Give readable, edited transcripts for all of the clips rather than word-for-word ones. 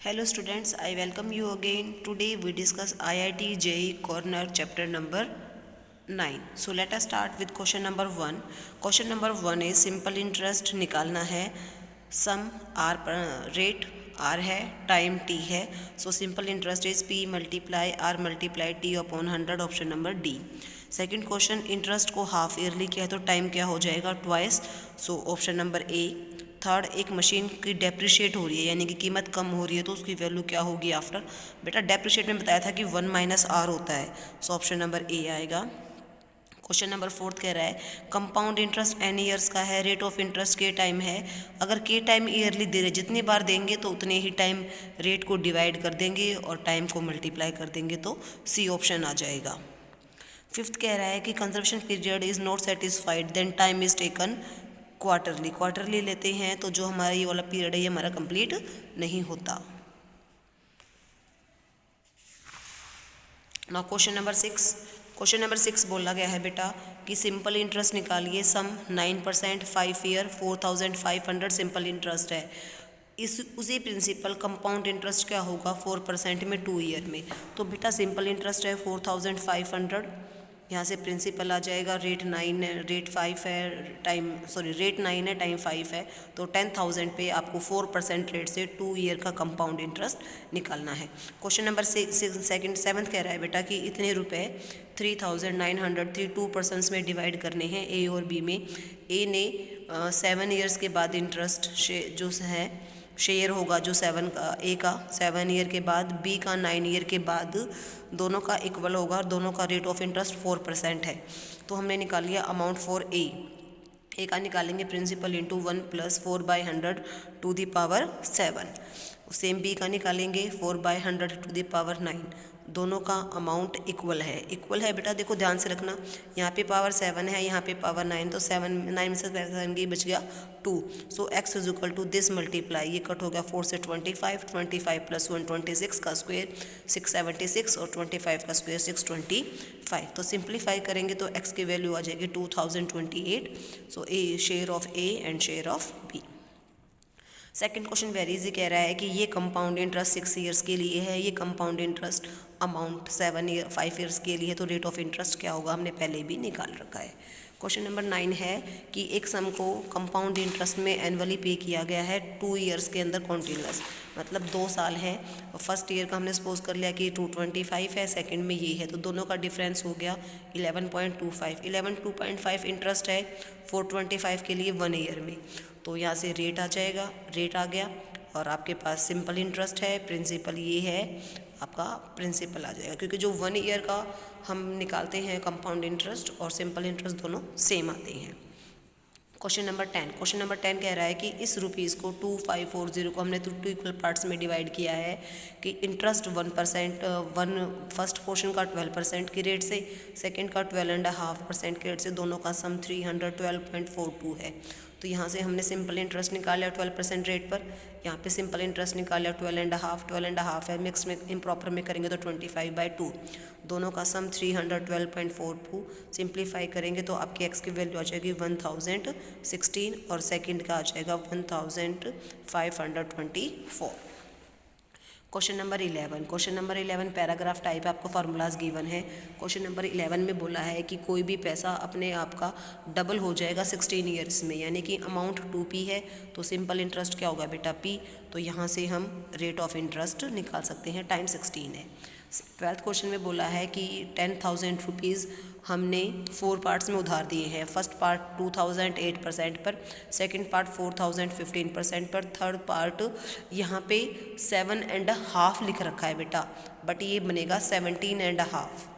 Hello students, I welcome you again. Today we discuss IIT JEE Corner chapter number 9. So let us start with question number 1. Question number 1 is simple interest निकालना है. Sum R rate R है, time T है. So simple interest is P multiply R multiply T upon 100, option number D. Second question, interest को half yearly किया है तो time क्या हो जाएगा, twice. So option number A. Third, एक मशीन की डेप्रिशिएट हो रही है यानी कि कीमत कम हो रही है तो उसकी वैल्यू क्या होगी आफ्टर. बेटा डेप्रिशिएट में बताया था कि 1 माइनस आर होता है. सो ऑप्शन नंबर ए आएगा. क्वेश्चन नंबर 4 कह रहा है कंपाउंड इंटरेस्ट एन ईयर्स का है, रेट ऑफ इंटरेस्ट के टाइम है. अगर के टाइम ईयरली दे रहे, जितनी बार देंगे तो उतने ही टाइम रेट को डिवाइड कर देंगे और टाइम को मल्टीप्लाई कर देंगे, तो सी ऑप्शन आ जाएगा. फिफ्थ कह रहा है कि conservation period is not satisfied then time is taken quarterly. Quarterly लेते हैं तो जो हमारा ये वाला पीरियड है ये हमारा कंप्लीट नहीं होता. Now question number 6. Question number 6 बोला गया है बेटा कि सिंपल इंटरेस्ट निकालिए. सम 9%, 5 ईयर, 4500 सिंपल इंटरेस्ट है. इस उसी प्रिंसिपल कंपाउंड इंटरेस्ट क्या होगा 4% में 2 ईयर में. तो बेटा सिंपल इंटरेस्ट है 4500, यहाँ से प्रिंसिपल आ जाएगा. रेट 9 है, रेट 5 है, रेट 9 है, टाइम 5 है. तो 10,000 पे आपको 4% रेट से 2 ईयर का कंपाउंड इंटरेस्ट निकालना है. क्वेश्चन नंबर 7 कह रहा है बेटा कि इतने रुपए 3,900 2% में डिवाइड करने हैं ए और बी में. ए ने 7 ईयर्स के बाद इंटरेस्ट जो है शेयर होगा, जो 7 का ए का 7 ईयर के बाद, बी का 9 ईयर के बाद, दोनों का इक्वल होगा और दोनों का रेट ऑफ इंटरेस्ट 4% है. तो हमने निकाल लिया अमाउंट फॉर ए का निकालेंगे principal into 1 plus 4/100 to the power 7. Same B का निकालेंगे 4/100 टू दी पावर 9. दोनों का अमाउंट इक्वल है बेटा. देखो ध्यान से रखना, यहाँ पे पावर 7 है, यहाँ पे पावर 9, तो 9 में से 7 बच गया 2. So x is equal to this multiply, ये कट हो गया 4 से 25 प्लस 1 26 का स्क्वायर 676 और 25 का स्क्वायर 625. तो सिंप्लीफाई करेंगे तो x की वैल्यू आ जाएगी 2028. So a share of A and share of B. Second question very easy कह रहा है कि ये कंपाउंड इंटरेस्ट 6 ईयर्स के लिए है, ये कंपाउंड इंटरेस्ट अमाउंट 5 ईयर्स के लिए, तो रेट ऑफ इंटरेस्ट क्या होगा हमने पहले भी निकाल रखा है. क्वेश्चन नंबर 9 है कि एक सम को कंपाउंड इंटरेस्ट में एनुअली पे किया गया है 2 ईयर्स के अंदर कॉन्टिन्यूस, मतलब 2 साल है. फर्स्ट ईयर का हमने सपोज कर लिया कि 225 है, सेकंड में ये है, तो दोनों का डिफरेंस हो गया 11.25. 11.25 इंटरेस्ट है 425 के लिए 1 ईयर में. तो यहाँ से रेट आ जाएगा, रेट आ गया और आपके पास सिंपल इंटरेस्ट है, प्रिंसिपल ये है, आपका प्रिंसिपल आ जाएगा क्योंकि जो 1 ईयर का हम निकालते हैं कंपाउंड इंटरेस्ट और सिंपल इंटरेस्ट दोनों सेम आते हैं. क्वेश्चन नंबर 10 कह रहा है कि इस रुपीज़ को 2540 को हमने 2 इक्वल पार्ट्स में डिवाइड किया है कि इंटरेस्ट 1%, फर्स्ट पोर्शन का 12% की रेट से, सेकंड का 12.5% की रेट से, दोनों का सम 312.42 है. तो यहाँ से हमने सिंपल इंटरेस्ट निकाला 12% रेट पर, यहाँ पे सिंपल इंटरेस्ट निकाला 12.5 है, मिक्स में इम्प्रॉपर में करेंगे तो 25/2, दोनों का सम 312.42. सिंप्लीफाई करेंगे तो आपकी एक्स की वैल्यू आ जाएगी 1016 और सेकंड का आ जाएगा 1524. क्वेश्चन नंबर 11 पैराग्राफ टाइप आपको फार्मूलाज गिवन है. क्वेश्चन नंबर 11 में बोला है कि कोई भी पैसा अपने आप का डबल हो जाएगा 16 ईयर्स में, यानी कि अमाउंट 2p है तो सिंपल इंटरेस्ट क्या होगा बेटा p. तो यहाँ से हम रेट ऑफ इंटरेस्ट निकाल सकते हैं, टाइम 16 है. 12th क्वेश्चन में बोला है कि 10,000 रुपीज़ हमने 4 पार्ट्स में उधार दिए हैं. फर्स्ट पार्ट 2,000 8% पर, सेकंड पार्ट 4,000 15% पर, थर्ड पार्ट यहाँ पे 7.5 लिख रखा है बेटा, बट ये बनेगा 17.5.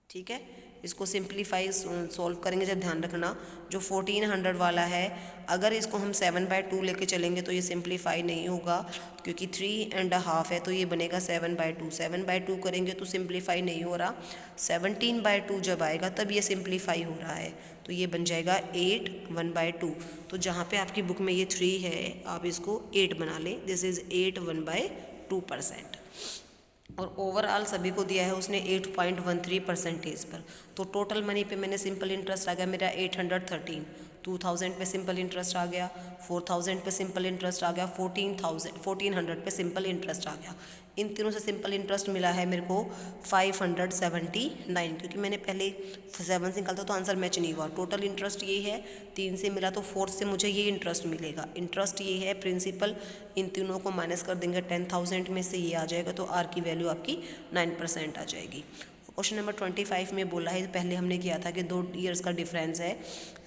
ठीक है, इसको सिंप्लीफाई सॉल्व करेंगे जब, ध्यान रखना जो 1400 वाला है अगर इसको हम 7/2 लेके चलेंगे तो ये सिंप्लीफाई नहीं होगा क्योंकि 3.5 है, तो ये बनेगा 7/2. 7/2 करेंगे तो सिंप्लीफाई नहीं हो रहा. 17/2 जब आएगा तब ये सिंप्लीफाई हो रहा है, तो ये बन जाएगा 8 1/2. तो जहाँ पे आपकी बुक में ये 3 है आप इसको 8 बना लें. This is 8 1/2%. और ओवरऑल सभी को दिया है उसने 8.13% पर। तो टोटल मनी पे मैंने सिंपल इंटरेस्ट आ गया मेरा 813, 2000 पे सिंपल इंटरेस्ट आ गया, 4000 पे सिंपल इंटरेस्ट आ गया, 1400 पे सिंपल इंटरेस्ट आ गया। इन तीनों से सिंपल इंटरेस्ट मिला है मेरे को 579, क्योंकि मैंने पहले 7 से निकालता तो आंसर मैच नहीं हुआ। टोटल इंटरेस्ट ये है, 3 से मिला तो 4 से मुझे ये इंटरेस्ट मिलेगा। इंटरेस्ट ये है, प्रिंसिपल इन तीनों को माइनस कर देंगे 10,000 में से, ये आ जाएगा तो आर की वैल्यू आपकी 9% आ जाएगी। क्वेश्चन नंबर 25 में बोला है, पहले हमने किया था कि 2 ईयर्स का डिफरेंस है,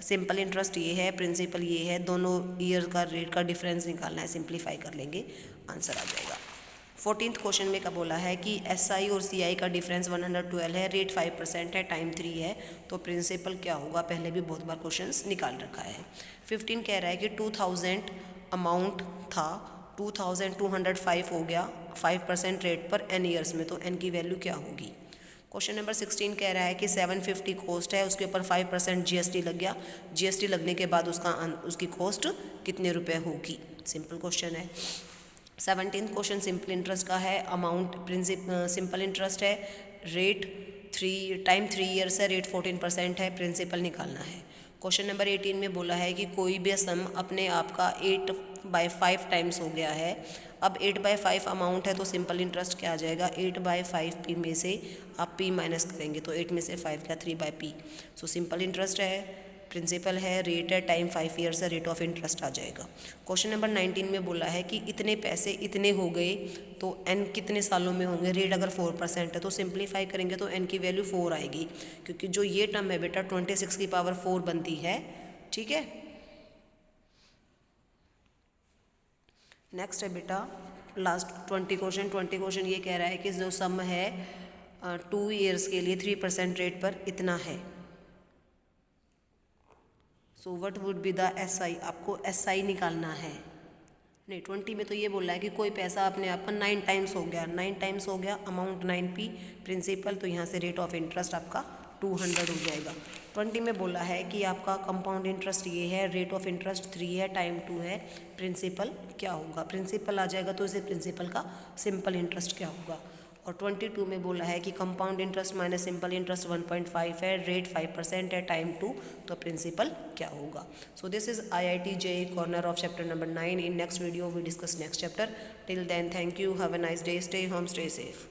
सिंपल इंटरेस्ट ये है, प्रिंसिपल ये है, दोनों ईयर का रेट का डिफरेंस निकालना है, सिंप्लीफाई कर लेंगे आंसर आ जाएगा। 14th क्वेश्चन में क्या बोला है कि SI और CI का डिफरेंस 112 है, रेट 5% है, टाइम 3 है, तो प्रिंसिपल क्या होगा, पहले भी बहुत बार क्वेश्चंस निकाल रखा है। 15 कह रहा है कि 2000 अमाउंट था, 2205 हो गया 5% रेट पर n ईयर्स में, तो n की वैल्यू क्या होगी। क्वेश्चन नंबर 16 कह रहा है कि 750 कॉस्ट है, उसके ऊपर 5% GST लग गया, GST लगने के बाद उसकी कॉस्ट कितने रुपए होगी। सिंपल क्वेश्चन है। 17th क्वेश्चन सिंपल इंटरेस्ट का है, अमाउंट सिंपल इंटरेस्ट है, रेट 3 ईयर्स है, रेट 14% है, प्रिंसिपल निकालना है। क्वेश्चन नंबर 18 में बोला है कि कोई भी सम अपने आप का 8/5 टाइम्स हो गया है। अब 8/5 अमाउंट है तो सिंपल इंटरेस्ट क्या आ जाएगा, 8/5 पी में से आप पी माइनस करेंगे तो 8 में से 5 क्या 3/p। सो सिंपल इंटरेस्ट है, प्रिंसिपल है, रेट है, टाइम 5 ईयर्स है, रेट ऑफ इंटरेस्ट आ जाएगा। क्वेश्चन नंबर 19 में बोला है कि इतने पैसे इतने हो गए तो n कितने सालों में होंगे। रेट अगर 4% है तो सिंप्लीफाई करेंगे तो n की वैल्यू 4 आएगी, क्योंकि जो ये टर्म है बेटा 26 की पावर 4 बनती है। ठीक है, नेक्स्ट है बेटा लास्ट 20 क्वेश्चन ये कह रहा है कि जो सम है 2 ईयर्स के लिए 3% रेट पर इतना है। So what would be the SI, आपको SI निकालना है। नहीं, 20 में तो ये बोल रहा है कि कोई पैसा अपने आप का 9 टाइम्स हो गया, 9 टाइम्स हो गया, अमाउंट 9p, प्रिंसिपल, तो यहाँ से रेट ऑफ इंटरेस्ट आपका 200 हो जाएगा। 20 में बोला है कि आपका कंपाउंड इंटरेस्ट ये है, रेट ऑफ इंटरेस्ट 3 है, टाइम 2 है, प्रिंसिपल क्या होगा। प्रिंसिपल आ जाएगा तो इसे प्रिंसिपल का सिंपल इंटरेस्ट क्या होगा। और 22 में बोला है कि compound interest minus simple interest 1.5 है, रेट 5% है, टाइम 2, तो प्रिंसिपल क्या होगा। So this is IIT JEE corner of chapter number 9। In next video we discuss next chapter. Till then thank you, have a nice day, stay home, stay safe.